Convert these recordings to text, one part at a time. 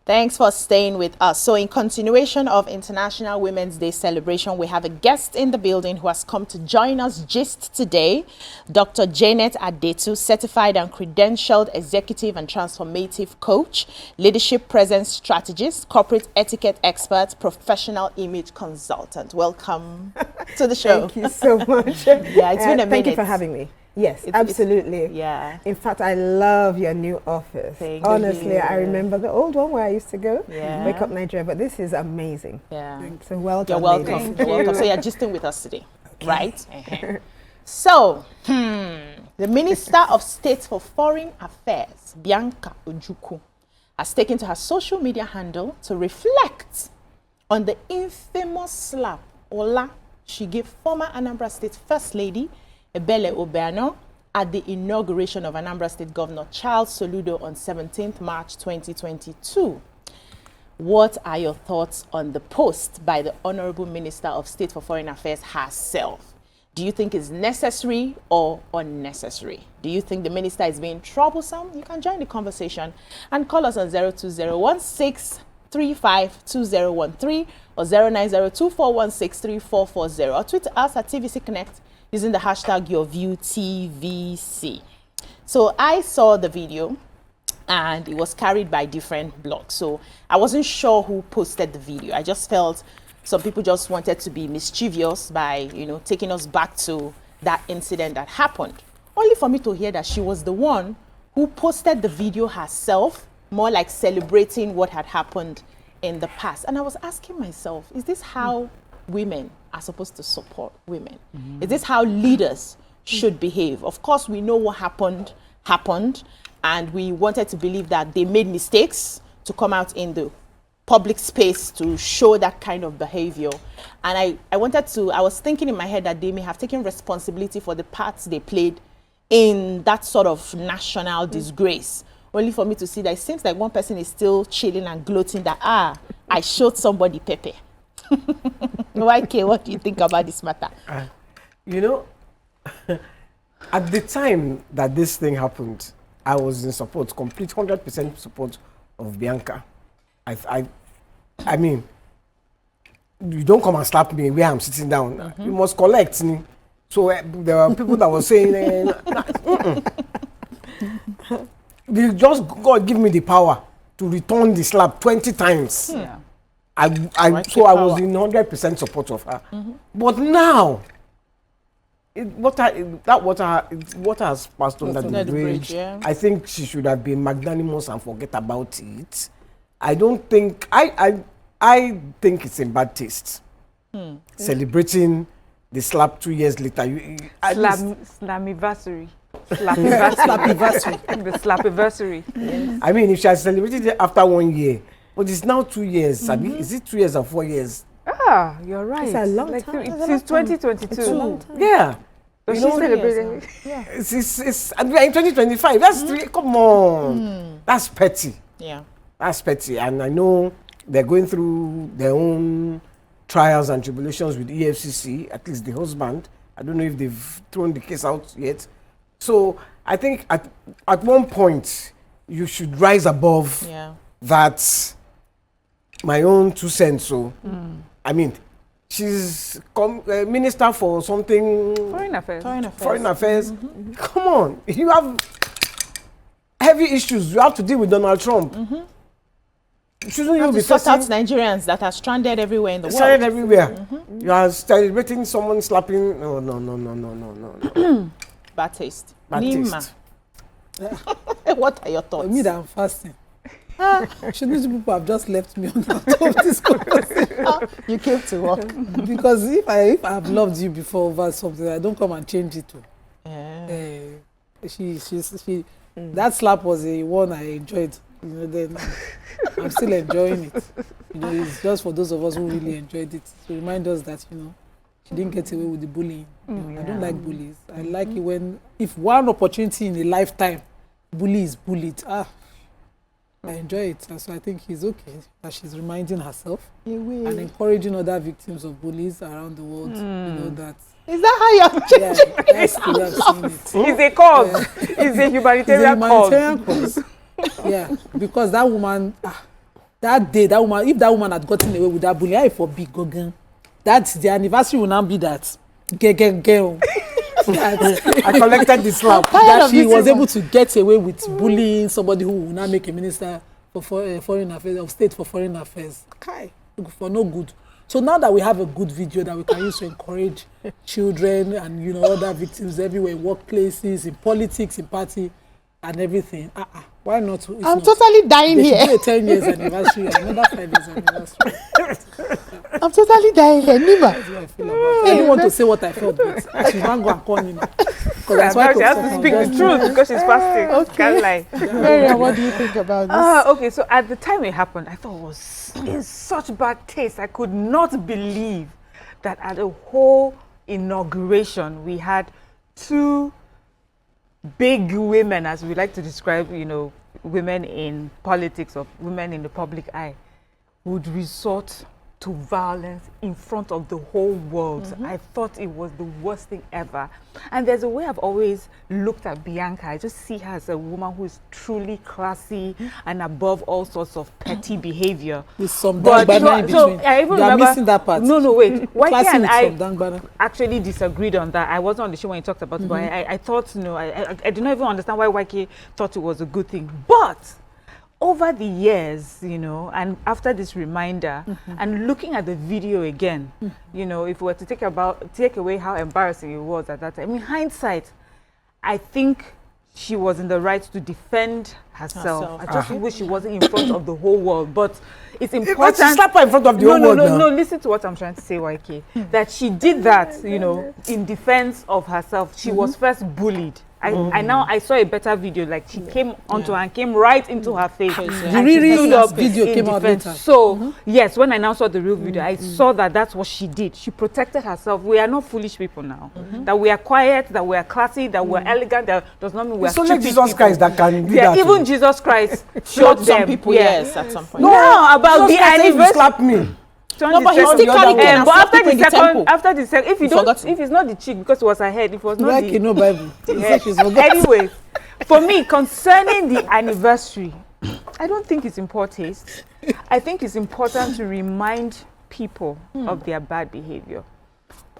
Thanks for staying with us. So in continuation of International Women's Day celebration, we have a guest in the building who has come to join us gist today. Dr. Janet Adetu, certified and credentialed executive and transformative coach, leadership presence strategist, corporate etiquette expert, professional image consultant. Welcome to the show. Thank you so much. Yeah, it's been a minute. Thank you for having me. Yes, absolutely. Yeah. In fact, I love your new office. Honestly, I remember the old one where I used to go. Yeah. Wake Up Nigeria, but this is amazing. Yeah. So well done. You're welcome. ladies. You're welcome. So you're gisting with us today, right? So, the Minister of State for Foreign Affairs, Bianca Ojukwu, has taken to her social media handle to reflect on the infamous slap Ola she gave former Anambra State First Lady Mrs Obiano at the inauguration of Anambra State Governor Charles Soludo on 17th March 2022. What are your thoughts on the post by the Honorable Minister of State for Foreign Affairs herself? Do you think it's necessary or unnecessary? Do you think the minister is being troublesome? You can join the conversation and call us on 02016352013 or 09024163440 or tweet us at TVC Connect using the hashtag YourViewTVC. So I saw the video and it was carried by different blogs. So I wasn't sure who posted the video. I just felt some people just wanted to be mischievous by, taking us back to that incident that happened. Only for me to hear that she was the one who posted the video herself, more like celebrating what had happened in the past. And I was asking myself, is this how women are supposed to support women? Is this how leaders should behave? Of course, we know what happened, and we wanted to believe that they made mistakes to come out in the public space to show that kind of behavior. And I was thinking in my head that they may have taken responsibility for the parts they played in that sort of national disgrace. Only for me to see that it seems like one person is still chilling and gloating that, I showed somebody Pepe. YK, what do you think about this matter? At the time that this thing happened, I was in support, complete 100% support of Bianca. I mean, you don't come and slap me where I'm sitting down. You must collect me. So there were people that were saying, God give me the power to return the slap 20 times. Yeah. I was in 100% support of her. But now, what has passed under the bridge, yeah. I think she should have been magnanimous and forget about it. I don't think, I think it's in bad taste. Celebrating the slap 2 years later. Slamiversary. Slapiversary. The slapiversary. Yes. I mean, if she has celebrated it after 1 year, but it's now 2 years. I mean, is it 2 years or 4 years? You're right. It's a long time. Since 2022. It's a long time. Yeah. So she celebrated. Yeah. It's in 2025. That's come on. That's petty. Yeah. That's petty. And I know they're going through their own trials and tribulations with EFCC, at least the husband. I don't know if they've thrown the case out yet. So I think at one point, you should rise above that. My own 2 cents. So, I mean, she's minister for something. Foreign affairs. Foreign affairs. Come on, you have heavy issues. You have to deal with Donald Trump. Shouldn't you be sort out Nigerians that are stranded everywhere in the world? Stranded everywhere. You are celebrating someone slapping. No. Bad taste. Bad Nima. taste. What are your thoughts? For me, that I'm fasting. Shouldn't these people have just left me on out of this conversation? You came to work. Because if I have loved you before over something, I don't come and change it. That slap was a one I enjoyed. Then I'm still enjoying it. It's just for those of us who really enjoyed it to remind us that she didn't get away with the bullying. I don't like bullies. I like it when, if one opportunity in a lifetime, bully is bullied. I enjoy it, and so I think it's okay that she's reminding herself and encouraging other victims of bullies around the world. That. Is that how you're changing? Yeah, that's the way I've seen it. It's a cause. It's a humanitarian cause. Yeah, because that woman, that day, that woman, if that woman had gotten away with that bullying, I for big gogan. That's the anniversary will now be that. I collected the slap. That she was able to get away with bullying somebody who will now make a minister for foreign affairs, of state for foreign affairs. Okay, for no good. So now that we have a good video that we can use to encourage children and, you know, other victims everywhere, in workplaces, in politics, in party, and everything, why not? I'm totally dying they here. should do a 10 years anniversary, another 5 years anniversary. I'm totally dying here, Nima. That's what I feel about it. I didn't want to say what I felt, but she's not going to call me now. Because that's why Now she has to speak the truth because she's fasting. Okay. Can't lie. Maria, what do you think about this? Okay, so at the time it happened, I thought it was in such bad taste. I could not believe that at a whole inauguration we had two big women, as we like to describe, you know, women in politics or women in the public eye, would resort to violence in front of the whole world. I thought it was the worst thing ever. And there's a way I've always looked at Bianca. I just see her as a woman who is truly classy and above all sorts of petty behavior. With some But dangbana in so between. I even You are remember, missing that part. No, wait. Why Classy can't with I some dangbana. actually disagreed on that? I wasn't on the show when you talked about it, but I thought, no, I did not even understand why YK thought it was a good thing. But over the years, you know, and after this reminder and looking at the video again, you know, if we were to take away how embarrassing it was at that time, in hindsight, I think she was in the right to defend herself. I just wish she wasn't in front of the whole world. But it's important. Slap her in front of the whole world now. No, listen to what I'm trying to say, YK. That she did that, you know, in defense of herself. She was first bullied. I saw a better video, like she came onto her and came right into her face. The And she real stood up video in came out defense. later. So, yes, when I now saw the real video, I saw that that's what she did. She protected herself. We are not foolish people now. That we are quiet, that we are classy, that we are elegant, that does not mean we are It's only stupid Jesus people. Christ that can do Yeah, that. even Jesus Christ Showed showed some them. people, Yeah. yes, at some point. No, about Jesus the Christ said, "If you anniversary. slap me." No, but he still carried other on and But slapped people in the temple. after the second, if you don't, Forgotten. if it's not the cheek because it was her head, if it was not Like the you know Bible. He said she's forgotten. anyway, for me, concerning the anniversary, I don't think it's in poor taste. I think it's important to remind people of their bad behavior.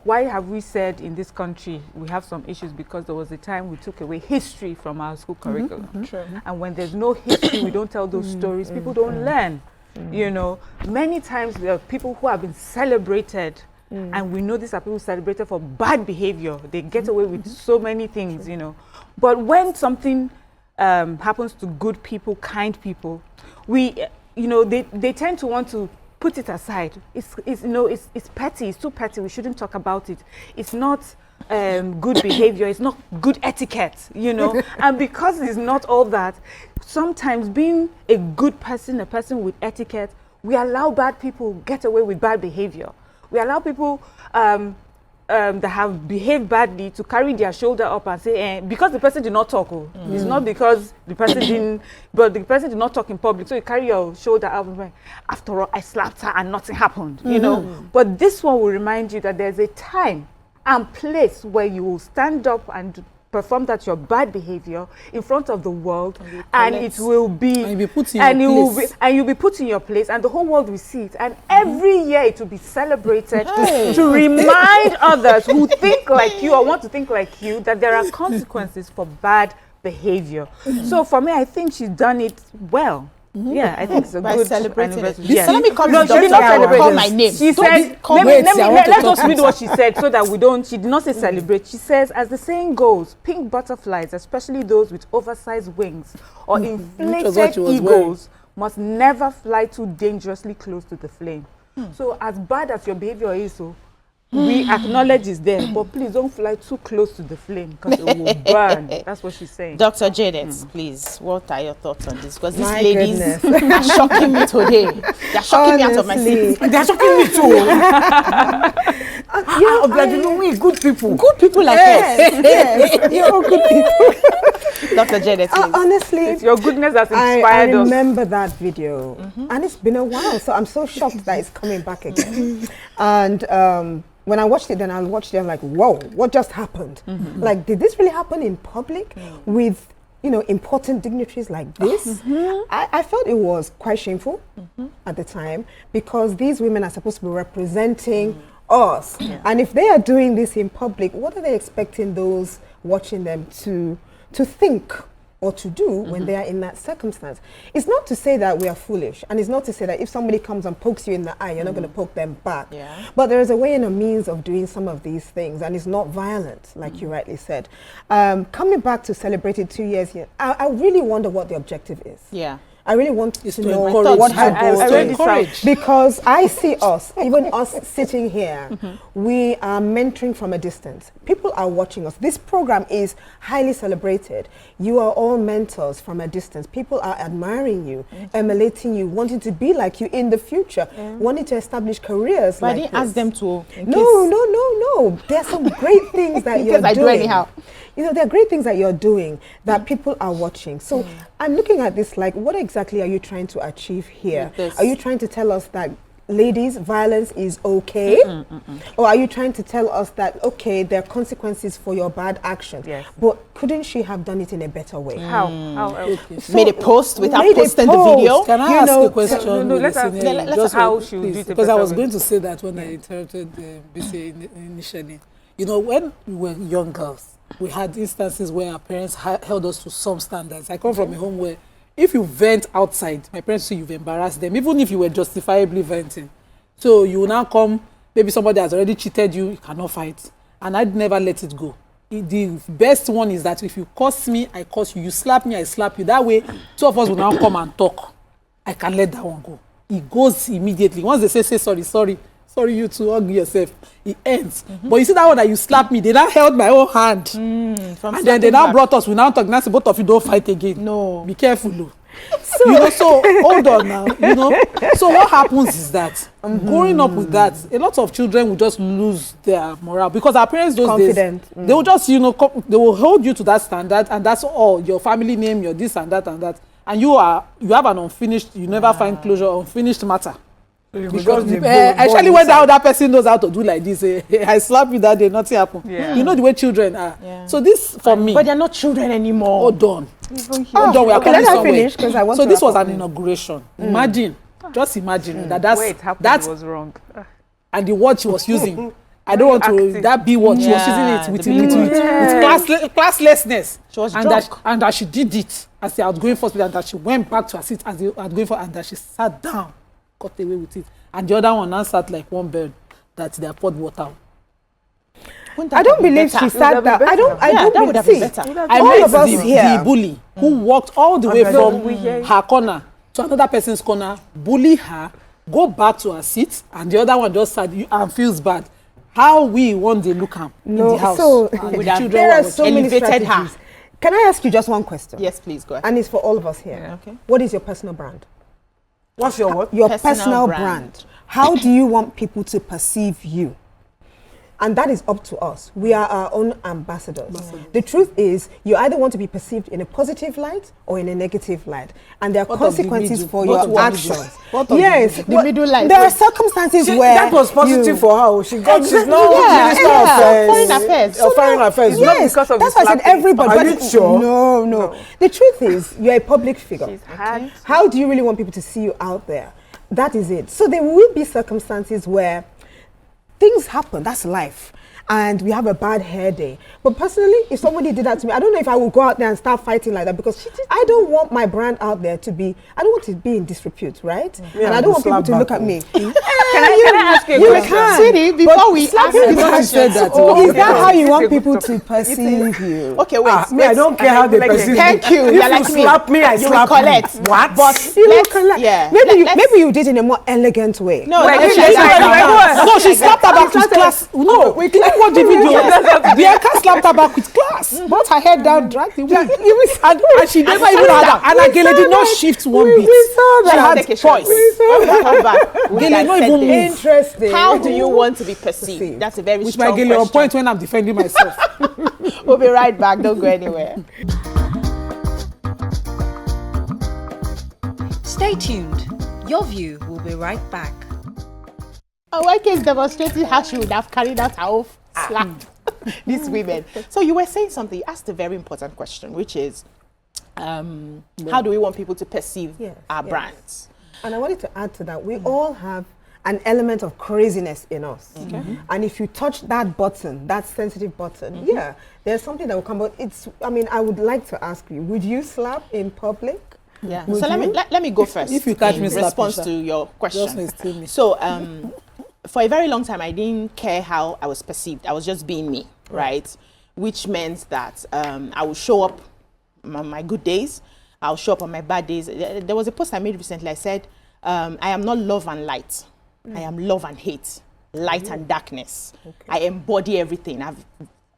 Why have we said in this country we have some issues? Because there was a time we took away history from our school curriculum. True. And when there's no history, we don't tell those stories, people don't learn. You know, many times there are people who have been celebrated, and we know these are people celebrated for bad behavior. They get away with so many things, you know. But when something happens to good people, kind people, we, you know, they tend to want to put it aside. It's you know, it's petty. It's too petty. We shouldn't talk about it. It's not good behavior. It's not good etiquette, you know. And because it's not all that, sometimes being a good person, a person with etiquette, we allow bad people get away with bad behavior. We allow people that have behaved badly to carry their shoulder up and say, because the person did not talk. It's not because the person didn't, but the person did not talk in public. So you carry your shoulder up and say, after all, I slapped her and nothing happened, you know. But this one will remind you that there's a time and place where you will stand up and perform that your bad behavior in front of the world, and it will be, And you'll be put in your place. and you'll be put in your place, and the whole world will see it, and every year it will be celebrated to remind others who think like you or want to think like you that there are consequences for bad behavior. So for me, I think she's done it well. Yeah, I think it's a By good celebrating it. anniversary. So let me come No, to she did not Dr. celebrate. Call my name. She Don't said, call Wait, my I want to let's talk just to read you. what she said so that we don't, she did not say celebrate. She says, as the saying goes, pink butterflies, especially those with oversized wings or Which was inflated what she was egos, must never fly too dangerously close to the flame. So as bad as your behavior is, we acknowledge it's there, but please don't fly too close to the flame because it will burn. That's what she's saying. Dr. Janet, please, what are your thoughts on this? Because these My ladies goodness. are shocking me today. They're shocking me out of my Honestly. seat. They're shocking me too. I'm like, you know, we good people. Good people like us. Yes, you're all good people. Dr. Janet, please. Honestly, It's your goodness that's I inspired us. remember that video, and it's been a while, so I'm so shocked that it's coming back again. And when I watched it, then I watched it, I'm like, whoa, what just happened? Like, did this really happen in public with important dignitaries like this. I felt it was quite shameful at the time, because these women are supposed to be representing us. And if they are doing this in public, what are they expecting those watching them to think or to do when they are in that circumstance? It's not to say that we are foolish, and it's not to say that if somebody comes and pokes you in the eye, you're not going to poke them back. But there is a way and a means of doing some of these things, and it's not violent, like you rightly said. Coming back to celebrating 2 years here, I really wonder what the objective is. I really want to know what her goals are. Because I see us, even us sitting here, we are mentoring from a distance. People are watching us. This program is highly celebrated. You are all mentors from a distance. People are admiring you, emulating you, wanting to be like you in the future, wanting to establish careers but like I didn't this. ask them to. No. There's some great things that you're doing. I do anyhow. There are great things that you're doing that people are watching. So I'm looking at this like, what exactly are you trying to achieve here? Are you trying to tell us that, ladies, violence is okay? Or are you trying to tell us that, okay, there are consequences for your bad actions? But couldn't she have done it in a better way? How? Made a post without posting the video? Can I ask a question? No, let's ask how she would do it. Because I was going to say that when I interrupted BC initially. When we were young girls, we had instances where our parents held us to some standards. I come from a home where if you vent outside, my parents say you've embarrassed them, even if you were justifiably venting. So you will now come, maybe somebody has already cheated you, you cannot fight. And I'd never let it go. The best one is that if you curse me, I curse you. You slap me, I slap you. That way, two of us will now come and talk. I can let that one go. It goes immediately. Once they say sorry, you to hug yourself, it ends. But you see that one that you slapped me, they now held my own hand. And then they now brought us, we now talk, now say both of you don't fight again. No. Be careful, though. So hold on now, So what happens is that growing up with that, a lot of children will just lose their morale, because our parents those days, they will just, they will hold you to that standard, and that's all, your family name, your this and that, and you have an unfinished, you never find closure, unfinished matter. Because actually when that other person knows how to do like this, I slap you that day, nothing happened. You know the way children are. So this for me. But they're not children anymore. Hold on. Hold on, we are coming somewhere. So this was an inauguration. Just imagine that was wrong. And the word she was using, I don't want to, that B word, she was using it with classlessness. She was drunk. And that she did it as the outgoing first, and that she went back to her seat as the outgoing first, and that she sat down. Got away with it, and the other one now sat like one bird that they poured water. I don't believe she sat down. I don't that would have been better. I met the bully who walked all the way from her corner to another person's corner, bully her, go back to her seat, and the other one just sat and feels bad. How we one day look at in the house? So there are so many elevated strategies. Can I ask you just one question? Yes, please go ahead. And it's for all of us here. What is your personal brand? What's your what? Your personal brand. How do you want people to perceive you? And that is up to us. We are our own ambassadors. The truth is, you either want to be perceived in a positive light or in a negative light. And there are consequences for your actions. Yes, the middle light. There are circumstances where that was positive for her. She's not Minister of Foreign Affairs. Yes, because of that's why I said everybody. Are you sure? No. The truth is, you're a public figure. How do you really want people to see you out there? That is it. So there will be circumstances where things happen, that's life. And we have a bad hair day. But personally, if somebody did that to me, I don't know if I would go out there and start fighting like that, because I don't want my brand out there to be, I don't want to be in disrepute, right? Yeah, and I don't want people to look at me. Can I ask you a question? Can. Sweetie, before we ask you is that how you want people to perceive you? Okay, wait. I don't care how they perceive me. Thank you. If you slap me, I slap you. Collect. What? But You will collect. Yeah. Maybe you did in a more elegant way. No, Like, No, she slapped her back with class. No, we can't watch the video. Bianca slapped her back with class. Brought her head down, dragged the wig. And she never even had her. And Agele did not shift one bit. She had choice. Gele not even move. Interesting. how do you want to be perceived? That's a very Which strong might get on question. point when I'm defending myself. We'll be right back. Don't go anywhere. Stay tuned. Your View will be right back. YK is demonstrating how she would have carried out her own slap these women. So you were saying something. You asked a very important question, which is, how do we want people to perceive our brands? And I wanted to add to that, we all have an element of craziness in us. And if you touch that button, that sensitive button, there's something that will come out. I mean, I would like to ask you, would you slap in public? Yeah. So let me go first. If you catch me in response to your question. So for a very long time, I didn't care how I was perceived. I was just being me, right? Which meant that I would show up on my good days. I'll show up on my bad days. There was a post I made recently. I said, I am not love and light. I am love and hate, light and darkness. I embody everything. I've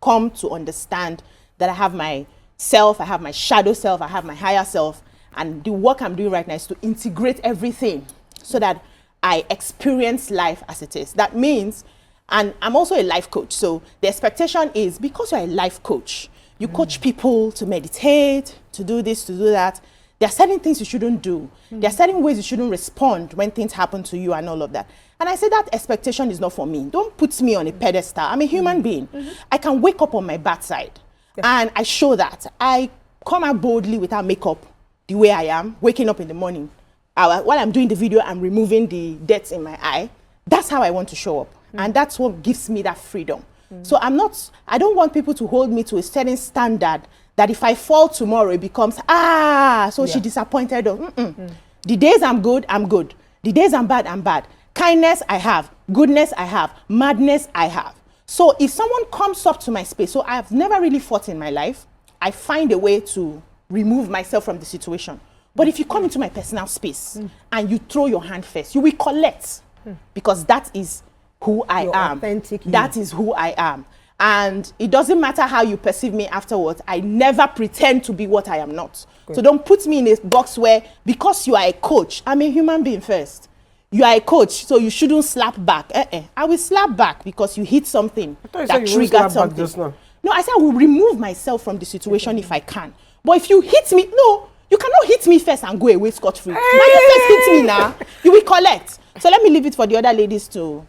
come to understand that I have my self, I have my shadow self, I have my higher self. And the work I'm doing right now is to integrate everything so that I experience life as it is. That means, and I'm also a life coach. So the expectation is, because you're a life coach, you coach people to meditate, to do this, to do that. There are certain things you shouldn't do. There are certain ways you shouldn't respond when things happen to you and all of that. And I say that expectation is not for me. Don't put me on a pedestal. I'm a human being. I can wake up on my bad side. And I show that. I come out boldly without makeup, the way I am, waking up in the morning. While I'm doing the video, I'm removing the dirt in my eye. That's how I want to show up. And that's what gives me that freedom. So I don't want people to hold me to a certain standard that if I fall tomorrow, it becomes, she disappointed. The days I'm good, I'm good. The days I'm bad. Kindness, I have. Goodness, I have. Madness, I have. So if someone comes up to my space, so I've never really fought in my life, I find a way to remove myself from the situation. But if you come into my personal space and you throw your hand first, you will collect, because that is who I am. Authentic you. That is who I am. And it doesn't matter how you perceive me afterwards. I never pretend to be what I am not. So don't put me in a box where, because you are a coach, I'm a human being first. You are a coach, so you shouldn't slap back. I will slap back because you hit something that triggered something. No, I said I will remove myself from the situation if I can. But if you hit me, no, you cannot hit me first and go away scot-free. Now you first hit me now, you will collect. So let me leave it for the other ladies to,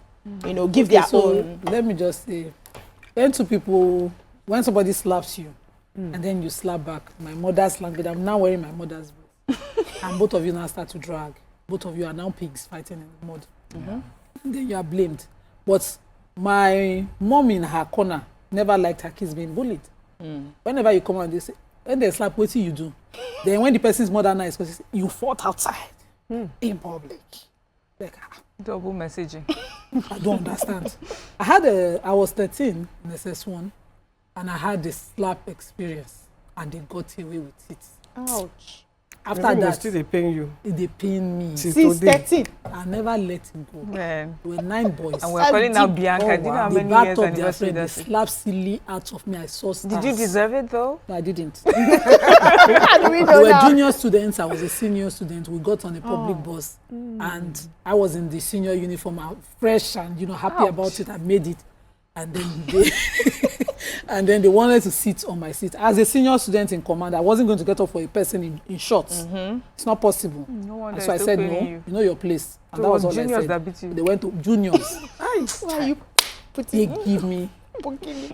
give their own. Let me just say, when somebody slaps you, and then you slap back, my mother's language, I'm now wearing my mother's voice. And both of you now start to drag. Both of you are now pigs fighting in the mud. And then you are blamed. But my mom in her corner never liked her kids being bullied. Whenever you come out, they say, when they slap, what do you do? Then when the person's mother now is because you fought outside in public. Like, double messaging. I don't understand. I was 13 in SS1, and I had this slap experience, and they got away with it. Ouch. After that, still they paying you. They paying me. Since 13. I never let him go. Man. There were 9 boys. And we're calling now Bianca. Do you know how They many backed years up their anniversary friend. They that's it? slapped silly out of me. I saw stars. Did you deserve it though? No, I didn't. How do we We know were now? junior students. I was a senior student. We got on a public bus, and I was in the senior uniform, fresh and happy about it. I made it, and then they wanted to sit on my seat. As a senior student in command, I wasn't going to get up for a person in shorts. It's not possible. No wonder. And so I said, no, you know your place. And So that was all I juniors said. that beat you. They went to juniors. Why are you They give me.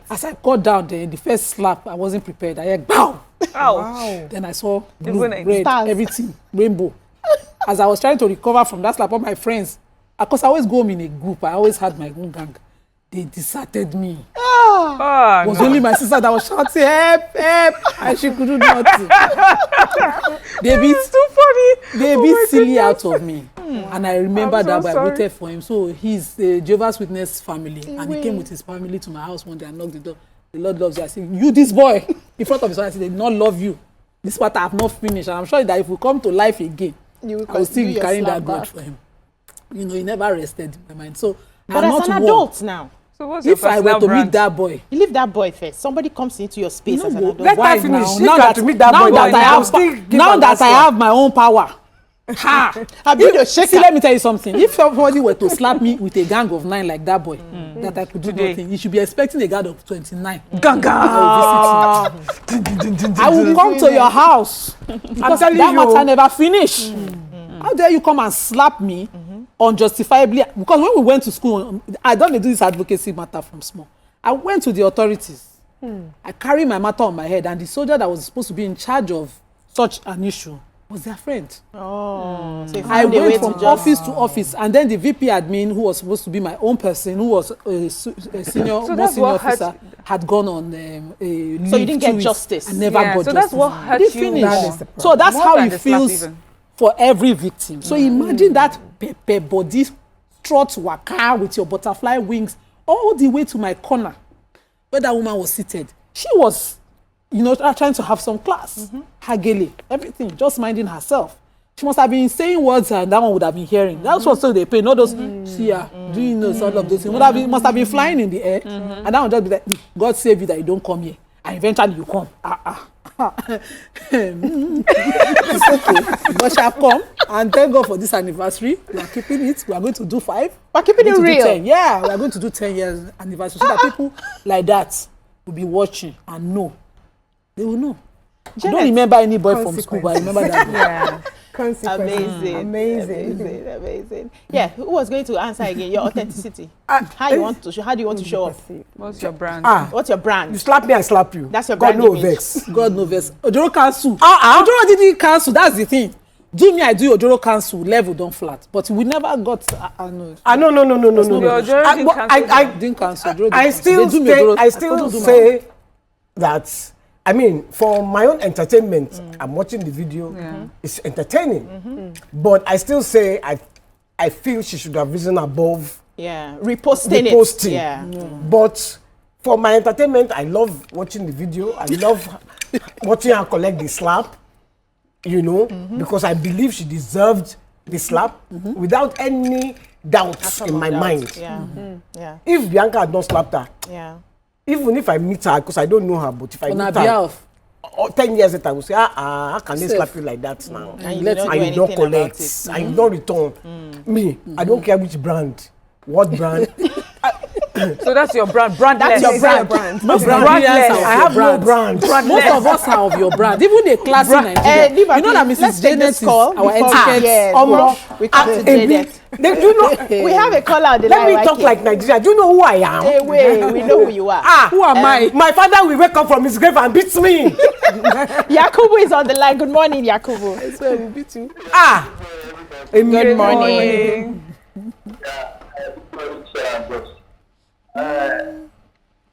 As I got down there, the first slap, I wasn't prepared. I heard, bow! Ouch. Then I saw blue, Even red, stars. everything, rainbow. As I was trying to recover from that slap, all my friends, because I always go home in a group, I always had my own gang. They deserted me. Oh, It was only my sister that was shouting, help, help, and she could do nothing. They beat, too funny. they beat silly out of me. And I remember I'm so that, but I sorry. waited for him. So he's a Jehovah's Witness family, and he came with his family to my house one day and knocked the door. The Lord loves you. I said, you, this boy, in front of his wife, I said, they did not love you. This part I have not finished. And I'm sure that if we come to life again, I will still be carrying that grudge for him. He never rested in my mind. So, But I'm as not an one. adult now, So what's your If I were personal to brand? meet that boy, you leave that boy first. Somebody comes into your space as an adult. Let why her finish. now? If Now I that, to meet that now boy, that then I I'll have, still give now an that answer. I have my own power. I've been a shaker. See, let me tell you something. If somebody were to slap me with a gang of 9 like that boy, that I could do Today. nothing, you should be expecting a guard of 29. Gaga. I will come to your house because telling that you. matter never finish. How dare you come and slap me unjustifiably? Because when we went to school, I don't do this advocacy matter from small. I went to the authorities. I carry my matter on my head, and the soldier that was supposed to be in charge of such an issue was their friend. Oh, so I went from office to office, and then the VP admin, who was supposed to be my own person, who was a senior, more senior officer, had gone on leave. So you didn't get justice. And never got so justice. that's what hurt you. Finished. So that's More how than it the slap feels even. for every victim. So imagine that pepper body strut waka with your butterfly wings all the way to my corner where that woman was seated. She was, trying to have some class. Her gele, everything, just minding herself. She must have been saying words and that one would have been hearing. That's what so they pay. Not those, see ya, doing those all of those things. Must have been flying in the air. And that one just be like, God save you that you don't come here. And eventually you come. It's okay. But shall come and thank God for this anniversary. We are keeping it. We are going to do 5. We're keeping it real. 10. Yeah, we are going to do 10 years anniversary. So that people like that will be watching and know. They will know. I don't remember any boy from school, but I remember that. Yeah. Amazing. Yeah, who was going to answer again? Your authenticity. How do you want to show up? What's your brand? What's your brand? You slap me, I slap you. That's your God brand no image. vex. God no vex. Ojoro cancel. Ojoro didn't cancel. That's the thing. Do me, I do Ojoro cancel. Level don't flat. But we never got. No. I Didn't cancel. I still say that. I mean, for my own entertainment, I'm watching the video. Yeah. It's entertaining, but I still say I feel she should have risen above. Yeah, reposting it. Yeah. But for my entertainment, I love watching the video. I love watching her collect the slap. Because I believe she deserved the slap without any doubts in my mind. Yeah. Yeah. If Bianca had not slapped her, Yeah. even if I meet her, because I don't know her, but if I On meet her her, behalf. 10 years later, I will say, how can they slap you like that now? And you don't do And you don't anything collect, about it. and you don't return. Me, I don't care which brand, what brand. So that's your brand. Brandless. That's your brand. Most Brandless. I have no brand. Most of us are of your brand. Even a class in Nigeria. You know that Mrs. Janet is our etiquette. Yes, we come to Janet. They do not. We have a caller on the Let line. me talk like Nigeria. Do you know who I am? Hey, wait, we know who you are. Who am I? My father will wake up from his grave and beat me. Yakubu is on the line. Good morning, Yakubu. I swear we'll beat you. Good morning.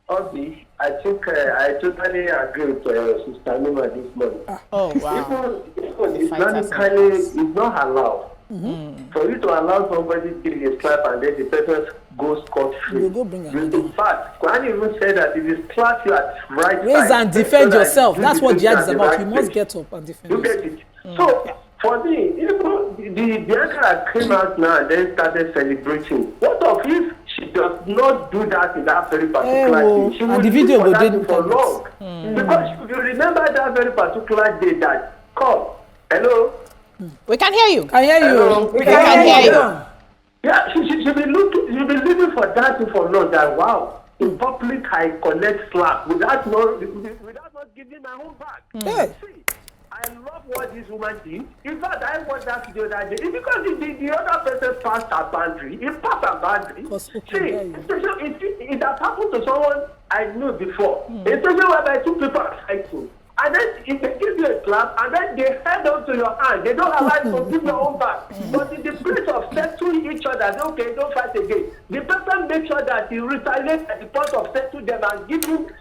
Obi, I totally agree with Sister Nima this morning. Oh, wow. Even Islamically, it's not allowed. For you to allow somebody to give a slap and then the person goes scot-free. You go bring another. In fact, Quran even said that if you slap you at right side, Raise and defend so that yourself. you That's what defend jihad at is the about. right You must place. get up and defend You yourself. get it? So, for me, the Bianca that came out now and then started celebrating. What of if she does not do that in that very particular day? She and will the video live for go that dey for long. Because if you remember that very particular day that, hello? We can hear you. I hear you. Hello? We can hear you. Yeah, she'll be living for that for long. That wow, in public I collect slap without not giving my own back. Hey. See, I love what this woman did. In fact, I watched that video that day. It's because the other person passed a boundary. He passed a boundary. See, it has happened to someone I knew before. Especially whereby 2 people are fighting. And then if they give you a clap, and then they head on to your hand, they don't allow you to give your own back. But in the place of settling each other, say, okay, don't fight again. The person makes sure that he retaliates at the point of settling them and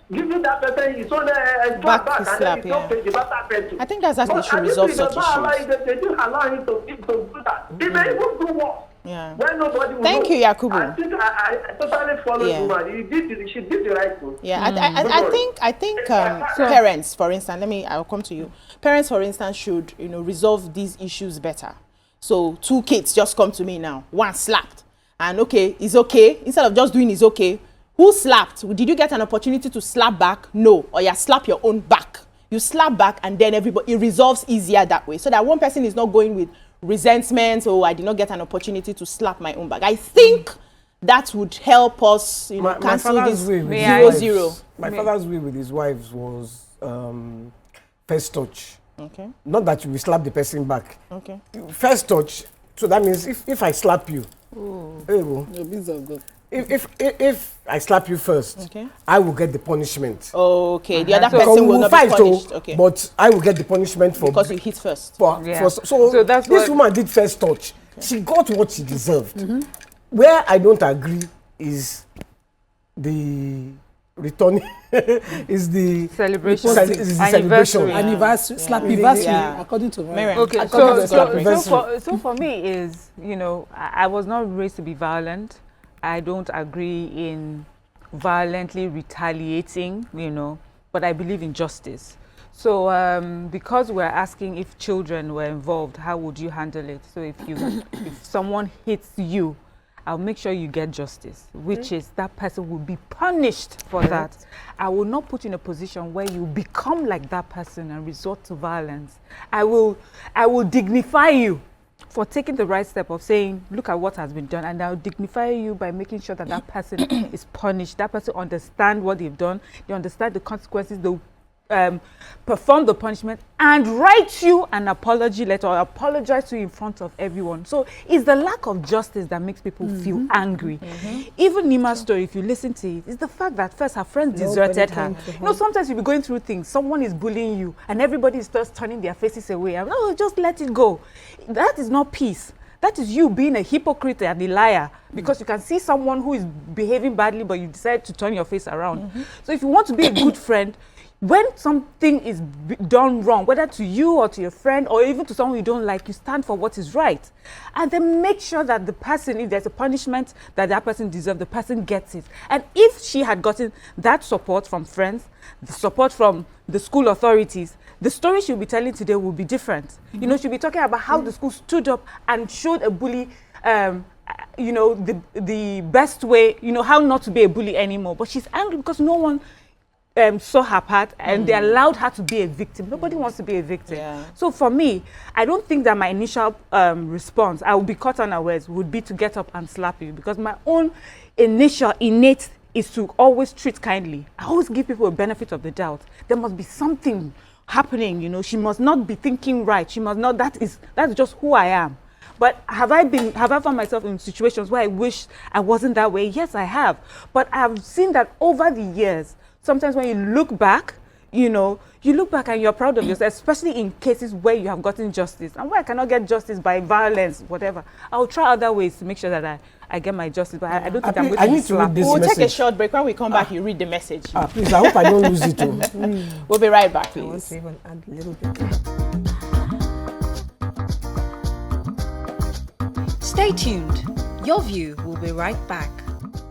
giving that person his own Back back, to and slap, then it's okay, the matter pencil. I think that's how they should resolve such issues. They didn't allow him to do that. They may even do worse. Yeah. When nobody will Thank know. you, Yakubu. I think I totally follow Yeah. the woman. She did the right thing. Yeah, I think parents, for instance, I'll come to you. Parents, for instance, should resolve these issues better. So 2 kids just come to me now, one slapped, and okay, it's okay. Instead of just doing it's okay, who slapped? Did you get an opportunity to slap back? No, or you slap your own back. You slap back, and then it resolves easier that way. So that one person is not going with resentment. Oh, I did not get an opportunity to slap my own back. I think that would help us, cancel this 0-0. My father's way with his wives was first touch. Okay. Not that you will slap the person back. Okay. First touch. So that means if I slap you, There you go. Your beans are good. If I slap you first, Okay. I will get the punishment. Okay, the other Because person we will not fight, be punished. Okay. but I will get the punishment for Because you hit first. so that's this what- woman did first touch. She got what she deserved. Where I don't agree is the returning is the Celebration. is the celebration. Anniversary. Slapiversary, Yeah. according to Miriam. Okay, According to so for me is, you know, I was not raised to be violent. I don't agree in violently retaliating, you know, but I believe in justice. So because we're asking if children were involved, how would you handle it? So if someone hits you, I'll make sure you get justice, which is that person will be punished for that. I will not put you in a position where you become like that person and resort to violence. I will dignify you for taking the right step of saying, look at what has been done, and I'll dignify you by making sure that that person is punished. That person understands what they've done, they understand the consequences, they'll perform the punishment and write you an apology letter or apologize to you in front of everyone. So it's the lack of justice that makes people feel angry. Even Nima's story, if you listen to it, is the fact that first her friends deserted her. You know, sometimes you'll be going through things, someone is bullying you and everybody starts turning their faces away. I'm, no, just let it go. That is not peace. That is you being a hypocrite and a liar, because you can see someone who is behaving badly but you decide to turn your face around. So if you want to be a good friend, when something is done wrong, whether to you or to your friend or even to someone you don't like, you stand for what is right. And then make sure that the person, if there's a punishment that that person deserves, the person gets it. And if she had gotten that support from friends, the support from the school authorities, the story she'll be telling today will be different. You know, she'll be talking about how the school stood up and showed a bully you know, the best way, you know, how not to be a bully anymore. But she's angry because no one saw her part and they allowed her to be a victim. Nobody wants to be a victim. Yeah. So for me, I don't think that my initial response, I will be caught unawares, would be to get up and slap you, because my own initial innate is to always treat kindly. I always give people a benefit of the doubt. There must be something happening, you know. She must not be thinking right. She must not, that's just who I am. But have I found myself in situations where I wish I wasn't that way? Yes, I have. But I've seen that over the years, sometimes when you look back, you know, you look back and you're proud of yourself, especially in cases where you have gotten justice. And where I cannot get justice by violence, whatever, I'll try other ways to make sure that I get my justice. But I don't think I'm going to need to read this We'll message. take a short break. When we come back, you read the message. Please, I hope I don't lose it too. We'll be right back, I want please. to even add a little bit. Stay tuned. Your View will be right back.